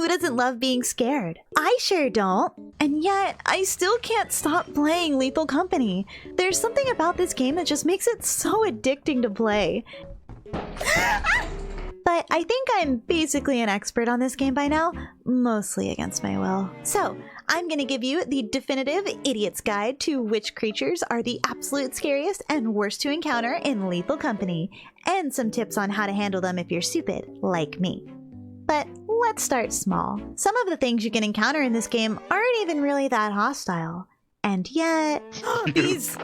Who doesn't love being scared? I sure don't. And yet, I still can't stop playing Lethal Company. There's something about this game that just makes it so addicting to play. But I think I'm basically an expert on this game by now, mostly against my will. So, I'm gonna give you the definitive idiot's guide to which creatures are the absolute scariest and worst to encounter in Lethal Company, and some tips on how to handle them if you're stupid, like me. But let's start small. Some of the things you can encounter in this game aren't even really that hostile. And yet... These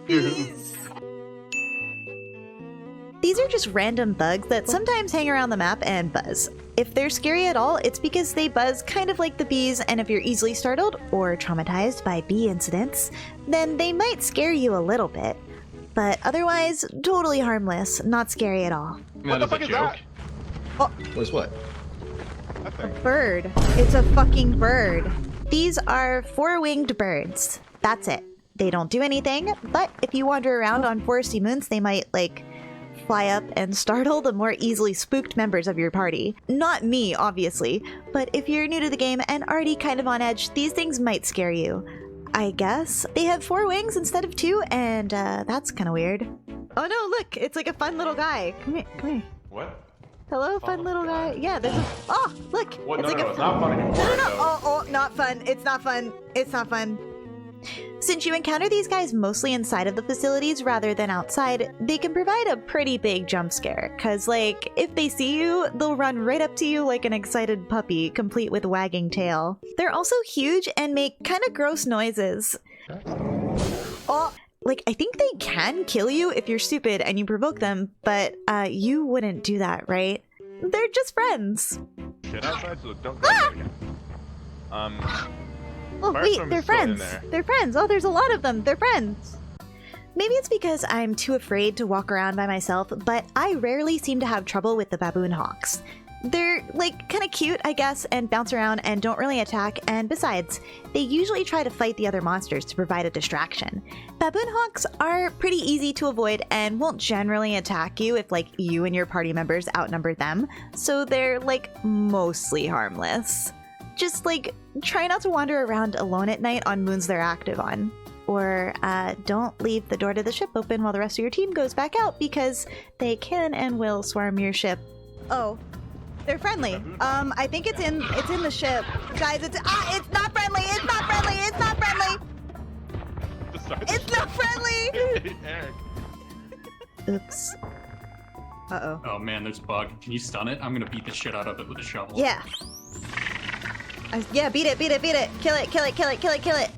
are just random bugs that sometimes hang around the map and buzz. If they're scary at all, it's because they buzz kind of like the bees, and if you're easily startled or traumatized by bee incidents, then they might scare you a little bit. But otherwise, totally harmless, not scary at all. What the fuck is that? Oh. Was what? A bird. It's a fucking bird. These are four-winged birds. That's it. They don't do anything, but if you wander around on foresty moons, they might, like, fly up and startle the more easily spooked members of your party. Not me, obviously, but if you're new to the game and already kind of on edge, these things might scare you. I guess. They have 4 wings instead of 2, and that's kind of weird. Oh no, look! It's like a fun little guy. Come here, come here. What? Hello, fun little guy. Yeah, there's a... Oh, look! What? It's No, like no, it's not fun anymore. No. Oh, not fun. It's not fun. It's not fun. Since you encounter these guys mostly inside of the facilities rather than outside, they can provide a pretty big jump scare, cause like, if they see you, they'll run right up to you like an excited puppy, complete with wagging tail. They're also huge and make kinda gross noises. Oh, like, I think they can kill you if you're stupid and you provoke them, but you wouldn't do that, right? They're just friends. Get outside, so don't go outside again. Oh, wait, they're friends. They're friends. Oh, there's a lot of them. They're friends. Maybe it's because I'm too afraid to walk around by myself, but I rarely seem to have trouble with the Baboon Hawks. They're, like, kind of cute, I guess, and bounce around and don't really attack, and besides, they usually try to fight the other monsters to provide a distraction. Baboon Hawks are pretty easy to avoid and won't generally attack you if, like, you and your party members outnumber them, so they're, like, mostly harmless. Just, like, try not to wander around alone at night on moons they're active on. Or, don't leave the door to the ship open while the rest of your team goes back out, because they can and will swarm your ship. Oh, they're friendly. I think it's in the ship. Guys, it's not friendly! It's not friendly! It's not friendly! It's not friendly! Oops. Uh-oh. Oh man, there's a bug. Can you stun it? I'm gonna beat the shit out of it with a shovel. Yeah. Yeah, beat it, beat it, beat it. Kill it, kill it, kill it, kill it, kill it.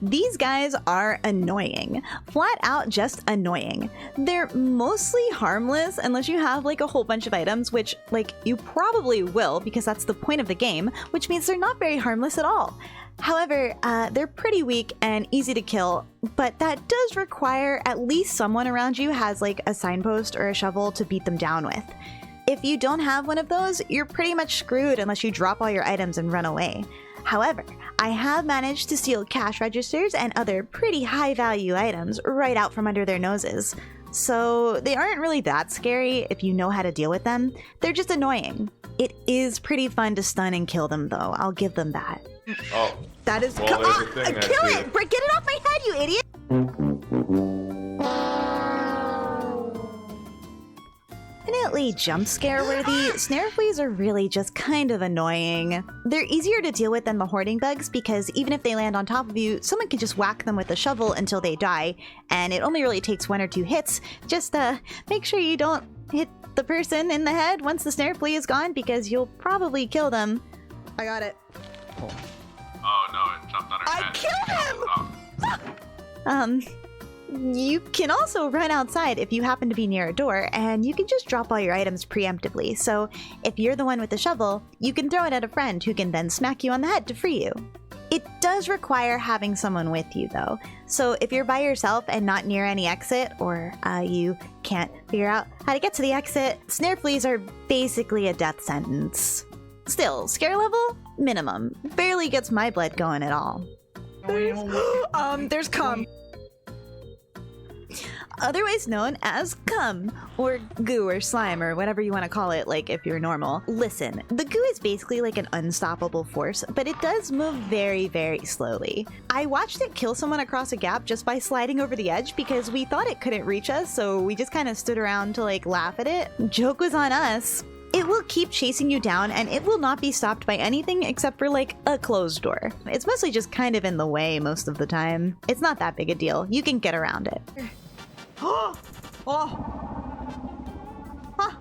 These guys are annoying. Flat out just annoying. They're mostly harmless unless you have like a whole bunch of items, which like you probably will because that's the point of the game, which means they're not very harmless at all. However, they're pretty weak and easy to kill, but that does require at least someone around you has like a signpost or a shovel to beat them down with. If you don't have one of those, you're pretty much screwed unless you drop all your items and run away. However, I have managed to steal cash registers and other pretty high value items right out from under their noses. So they aren't really that scary if you know how to deal with them. They're just annoying. It is pretty fun to stun and kill them though, I'll give them that. Oh. That is- well, kill it! Get it off my head, you idiot! Definitely jump scare worthy, Snare Fleas are really just kind of annoying. They're easier to deal with than the Hoarding Bugs because even if they land on top of you, someone can just whack them with a shovel until they die, and it only really takes 1 or 2 hits. Just make sure you don't hit the person in the head once the Snare Flea is gone because you'll probably kill them. I got it. Oh no, it jumped on her head. I killed him! You can also run outside if you happen to be near a door, and you can just drop all your items preemptively. So if you're the one with the shovel, you can throw it at a friend who can then smack you on the head to free you. It does require having someone with you though. So if you're by yourself and not near any exit, or you can't figure out how to get to the exit, Snare Fleas are basically a death sentence. Still, scare level? Minimum. Barely gets my blood going at all. There's cum. otherwise known as cum, or goo or slime or whatever you want to call it, like if you're normal. Listen, the goo is basically like an unstoppable force, but it does move very, very slowly. I watched it kill someone across a gap just by sliding over the edge because we thought it couldn't reach us, so we just kind of stood around to like laugh at it. Joke was on us. It will keep chasing you down and it will not be stopped by anything except for like a closed door. It's mostly just kind of in the way most of the time. It's not that big a deal. You can get around it. Oh! Huh.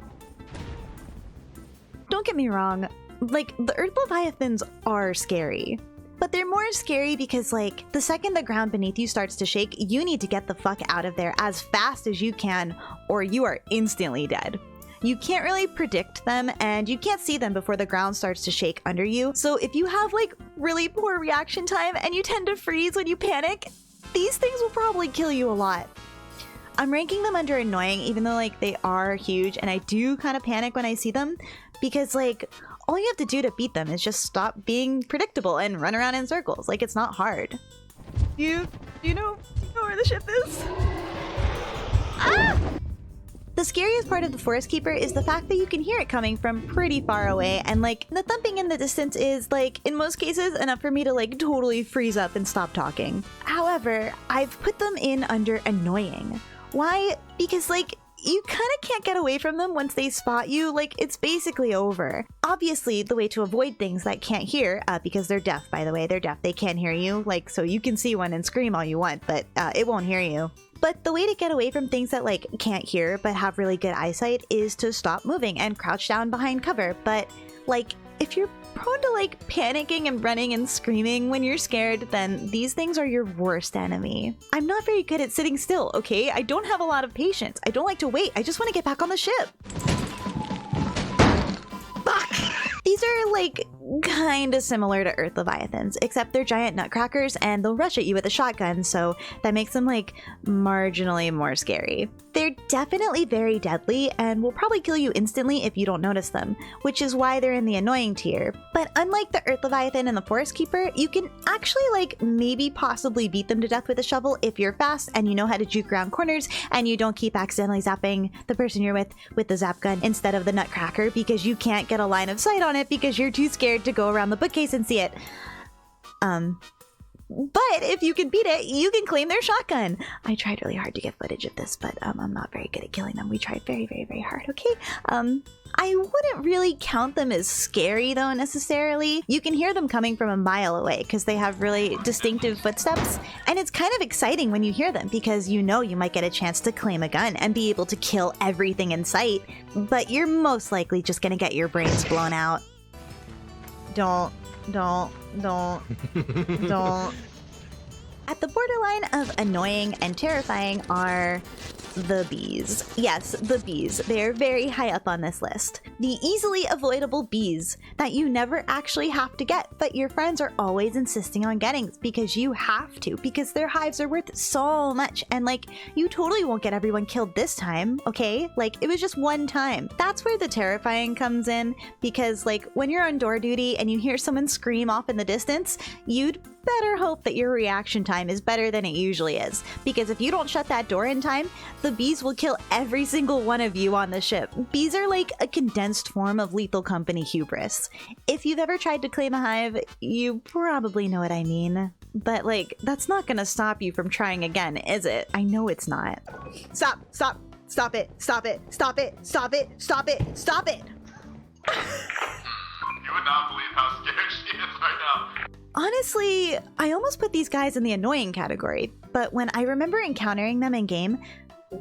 Don't get me wrong, like the Earth Leviathans are scary. But they're more scary because, like, the second the ground beneath you starts to shake, you need to get the fuck out of there as fast as you can or you are instantly dead. You can't really predict them and you can't see them before the ground starts to shake under you. So if you have like really poor reaction time and you tend to freeze when you panic, these things will probably kill you a lot. I'm ranking them under annoying even though like they are huge and I do kind of panic when I see them because like all you have to do to beat them is just stop being predictable and run around in circles. Like it's not hard. Do you know where the ship is? Ah! The scariest part of the Forest Keeper is the fact that you can hear it coming from pretty far away and like the thumping in the distance is like in most cases enough for me to like totally freeze up and stop talking. However, I've put them in under annoying. Why? Because like you kind of can't get away from them once they spot you, like it's basically over. Obviously, the way to avoid things that can't hear, because they're deaf by the way, they're deaf, they can't hear you, like so you can see one and scream all you want, but it won't hear you. But the way to get away from things that like can't hear but have really good eyesight is to stop moving and crouch down behind cover. But like if you're prone to like panicking and running and screaming when you're scared, then these things are your worst enemy. I'm not very good at sitting still, okay? I don't have a lot of patience. I don't like to wait. I just want to get back on the ship. Fuck! These are like kind of similar to Earth Leviathans, except they're giant nutcrackers and they'll rush at you with a shotgun, so that makes them like marginally more scary. They're definitely very deadly and will probably kill you instantly if you don't notice them, which is why they're in the annoying tier. But unlike the Earth Leviathan and the Forest Keeper, you can actually like maybe possibly beat them to death with a shovel if you're fast and you know how to juke around corners and you don't keep accidentally zapping the person you're with the zap gun instead of the nutcracker because you can't get a line of sight on it because you're too scared to go around the bookcase and see it. But if you can beat it, you can claim their shotgun. I tried really hard to get footage of this, but I'm not very good at killing them. We tried very, very, very hard, okay? I wouldn't really count them as scary, though, necessarily. You can hear them coming from a mile away because they have really distinctive footsteps. And it's kind of exciting when you hear them because you know you might get a chance to claim a gun and be able to kill everything in sight. But you're most likely just gonna get your brains blown out. Don't. At the borderline of annoying and terrifying are the bees. Yes, the bees. They're very high up on this list. The easily avoidable bees that you never actually have to get, but your friends are always insisting on getting because you have to, because their hives are worth so much. And like, you totally won't get everyone killed this time, okay? Like, it was just one time. That's where the terrifying comes in, because like, when you're on door duty and you hear someone scream off in the distance, you'd better hope that your reaction time is better than it usually is, because if you don't shut that door in time, the bees will kill every single one of you on the ship. Bees are like a condensed form of Lethal Company hubris. If you've ever tried to claim a hive, you probably know what I mean. But like, that's not gonna stop you from trying again, is it? I know it's not. Stop it, stop it, stop it, stop it, stop it, stop it! You would not believe how scared she is right now. Honestly, I almost put these guys in the annoying category, but when I remember encountering them in game,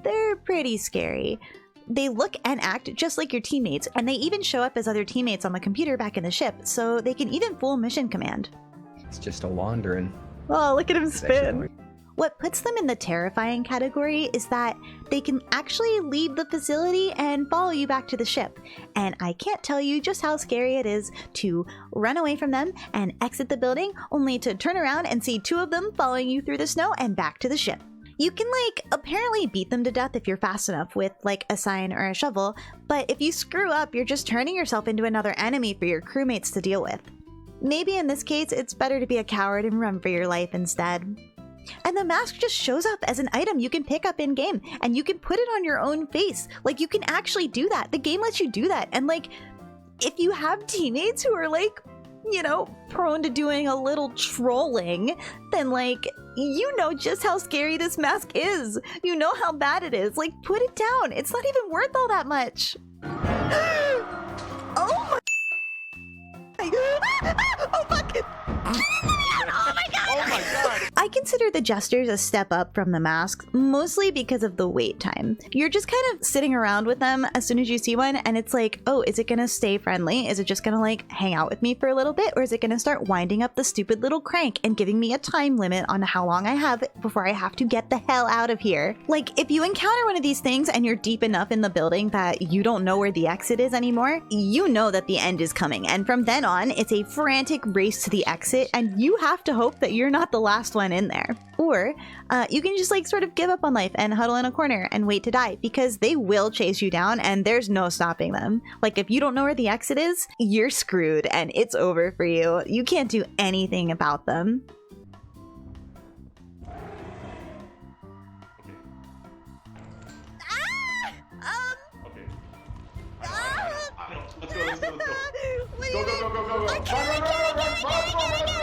they're pretty scary. They look and act just like your teammates, and they even show up as other teammates on the computer back in the ship, so they can even fool mission command. It's just a wandering. Oh, look at him spin! What puts them in the terrifying category is that they can actually leave the facility and follow you back to the ship. And I can't tell you just how scary it is to run away from them and exit the building only to turn around and see two of them following you through the snow and back to the ship. You can like apparently beat them to death if you're fast enough with like a sign or a shovel, but if you screw up, you're just turning yourself into another enemy for your crewmates to deal with. Maybe in this case, it's better to be a coward and run for your life instead. And the mask just shows up as an item you can pick up in game, and you can put it on your own face. Like, you can actually do that. The game lets you do that. And like, if you have teammates who are like, you know, prone to doing a little trolling, then like, you know just how scary this mask is. You know how bad it is. Like, put it down. It's not even worth all that much. Oh my. Oh fuck it. Oh my god! Oh my god! I consider the Jesters a step up from the masks, mostly because of the wait time. You're just kind of sitting around with them as soon as you see one, and it's like, oh, is it gonna stay friendly? Is it just gonna like hang out with me for a little bit? Or is it gonna start winding up the stupid little crank and giving me a time limit on how long I have before I have to get the hell out of here? Like, if you encounter one of these things and you're deep enough in the building that you don't know where the exit is anymore, you know that the end is coming. And from then on, it's a frantic race to the exit, and you have to hope that you're not the last one in there. Or you can just like sort of give up on life and huddle in a corner and wait to die, because they will chase you down and there's no stopping them. Like, if you don't know where the exit is, you're screwed and it's over for you. You can't do anything about them. Let's go. Go.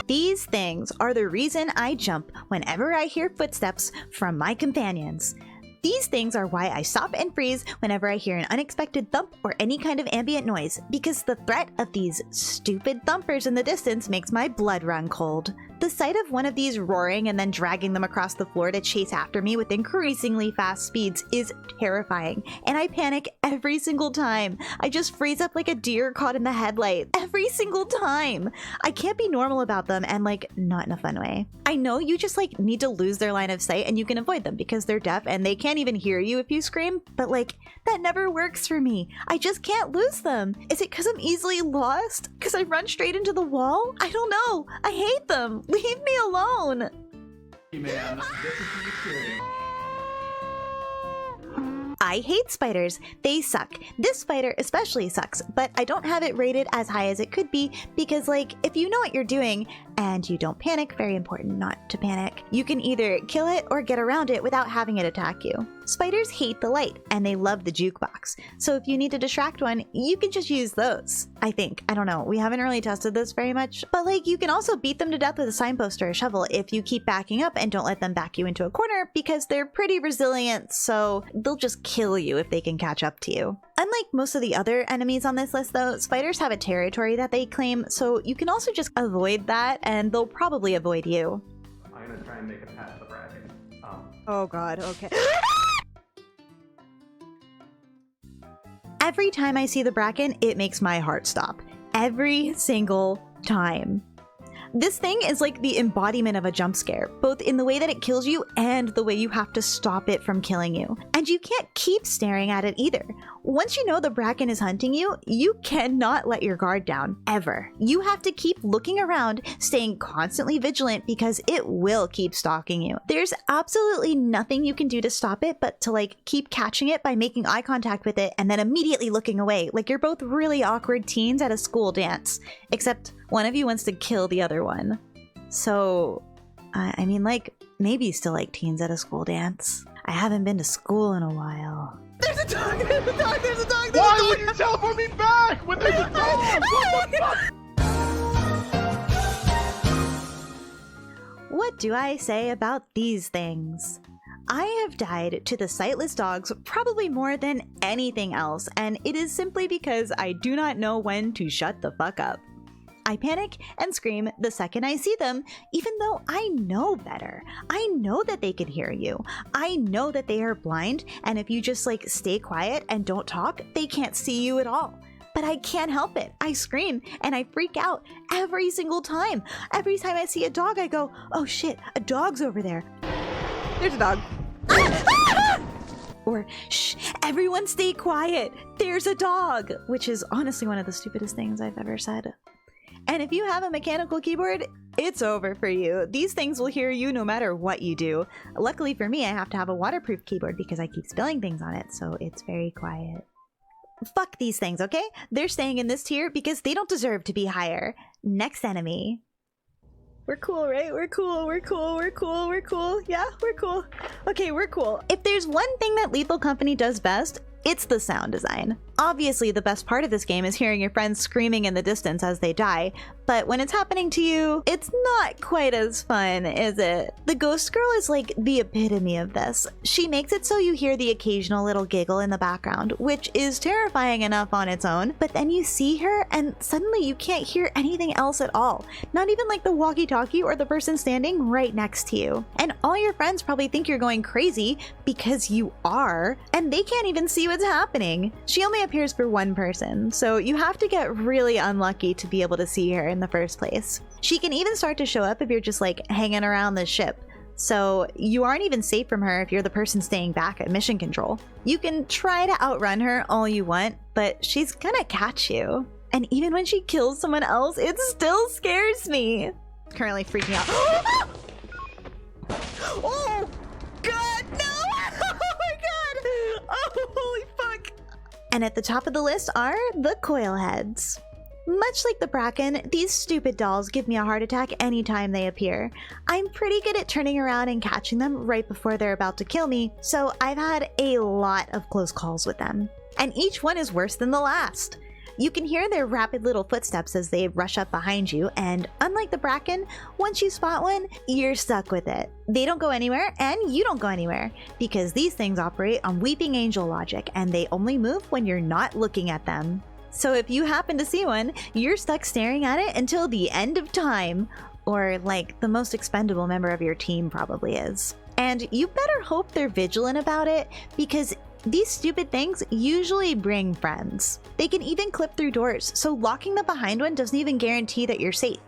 These things are the reason I jump whenever I hear footsteps from my companions. These things are why I stop and freeze whenever I hear an unexpected thump or any kind of ambient noise, because the threat of these stupid thumpers in the distance makes my blood run cold. The sight of one of these roaring and then dragging them across the floor to chase after me with increasingly fast speeds is terrifying, and I panic every single time. I just freeze up like a deer caught in the headlight every single time. I can't be normal about them, and like, not in a fun way. I know you just like need to lose their line of sight and you can avoid them because they're deaf and they can't even hear you if you scream, but like, that never works for me. I just can't lose them. Is it because I'm easily lost? Because I run straight into the wall? I don't know. I hate them. Leave me alone. Hey man, this is the experience. I hate spiders. They suck. This spider especially sucks, but I don't have it rated as high as it could be because, like, if you know what you're doing and you don't panic, very important not to panic, you can either kill it or get around it without having it attack you. Spiders hate the light and they love the jukebox. So if you need to distract one, you can just use those. I think. I don't know. We haven't really tested this very much, but like, you can also beat them to death with a signpost or a shovel if you keep backing up and don't let them back you into a corner, because they're pretty resilient, so they'll just kill you if they can catch up to you. Unlike most of the other enemies on this list though, spiders have a territory that they claim, so you can also just avoid that and they'll probably avoid you. I'm gonna try and make it past the bracket. Oh god, okay. Every time I see the Bracken, it makes my heart stop. Every single time. This thing is like the embodiment of a jump scare, both in the way that it kills you and the way you have to stop it from killing you. And you can't keep staring at it either. Once you know the Bracken is hunting you, you cannot let your guard down, ever. You have to keep looking around, staying constantly vigilant because it will keep stalking you. There's absolutely nothing you can do to stop it but to like keep catching it by making eye contact with it and then immediately looking away, like you're both really awkward teens at a school dance, except one of you wants to kill the other one. So, I mean, like, maybe you still like teens at a school dance. I haven't been to school in a while. There's a dog! There's a dog! There's a dog! Why would you teleport me back when there's a dog? What the fuck? What do I say about these things? I have died to the Sightless Dogs probably more than anything else, and it is simply because I do not know when to shut the fuck up. I panic and scream the second I see them, even though I know better. I know that they can hear you. I know that they are blind, and if you just like stay quiet and don't talk, they can't see you at all. But I can't help it. I scream and I freak out every single time. Every time I see a dog, I go, oh shit, a dog's over there. There's a dog. Or, shh, everyone stay quiet. There's a dog, which is honestly one of the stupidest things I've ever said. And if you have a mechanical keyboard, it's over for you. These things will hear you no matter what you do. Luckily for me, I have to have a waterproof keyboard because I keep spilling things on it, so it's very quiet. Fuck these things, okay? They're staying in this tier because they don't deserve to be higher. Next enemy. We're cool, right? We're cool, we're cool, we're cool, we're cool. Yeah, we're cool. Okay, we're cool. If there's one thing that Lethal Company does best, it's the sound design. Obviously, the best part of this game is hearing your friends screaming in the distance as they die, but when it's happening to you, it's not quite as fun, is it? The Ghost Girl is like the epitome of this. She makes it so you hear the occasional little giggle in the background, which is terrifying enough on its own, but then you see her and suddenly you can't hear anything else at all. Not even like the walkie-talkie or the person standing right next to you. And all your friends probably think you're going crazy because you are, and they can't even see what's happening. She only appears for one person, so you have to get really unlucky to be able to see her in the first place. She can even start to show up if you're just like hanging around the ship, so you aren't even safe from her if you're the person staying back at mission control. You can try to outrun her all you want, but she's gonna catch you. And even when she kills someone else, it still scares me. Currently freaking out. Oh god, no! Oh my god! Oh, holy fuck! And at the top of the list are the Coil-Heads. Much like the Bracken, these stupid dolls give me a heart attack anytime they appear. I'm pretty good at turning around and catching them right before they're about to kill me, so I've had a lot of close calls with them. And each one is worse than the last. You can hear their rapid little footsteps as they rush up behind you, and unlike the Bracken, once you spot one, you're stuck with it. They don't go anywhere, and you don't go anywhere, because these things operate on Weeping Angel logic, and they only move when you're not looking at them. So if you happen to see one, you're stuck staring at it until the end of time, or like the most expendable member of your team probably is. And you better hope they're vigilant about it, because these stupid things usually bring friends. They can even clip through doors, so locking them behind one doesn't even guarantee that you're safe.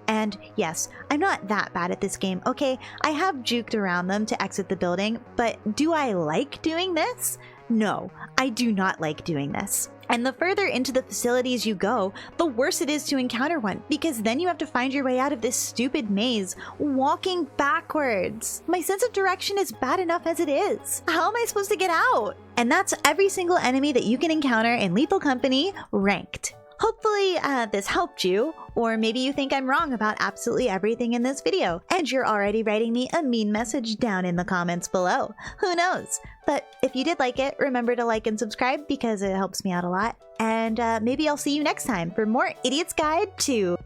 And yes, I'm not that bad at this game, okay? I have juked around them to exit the building, but do I like doing this? No, I do not like doing this. And the further into the facilities you go, the worse it is to encounter one, because then you have to find your way out of this stupid maze, walking backwards. My sense of direction is bad enough as it is. How am I supposed to get out? And that's every single enemy that you can encounter in Lethal Company, ranked. Hopefully this helped you, or maybe you think I'm wrong about absolutely everything in this video, and you're already writing me a mean message down in the comments below. Who knows? But if you did like it, remember to like and subscribe because it helps me out a lot, and maybe I'll see you next time for more Idiot's Guide to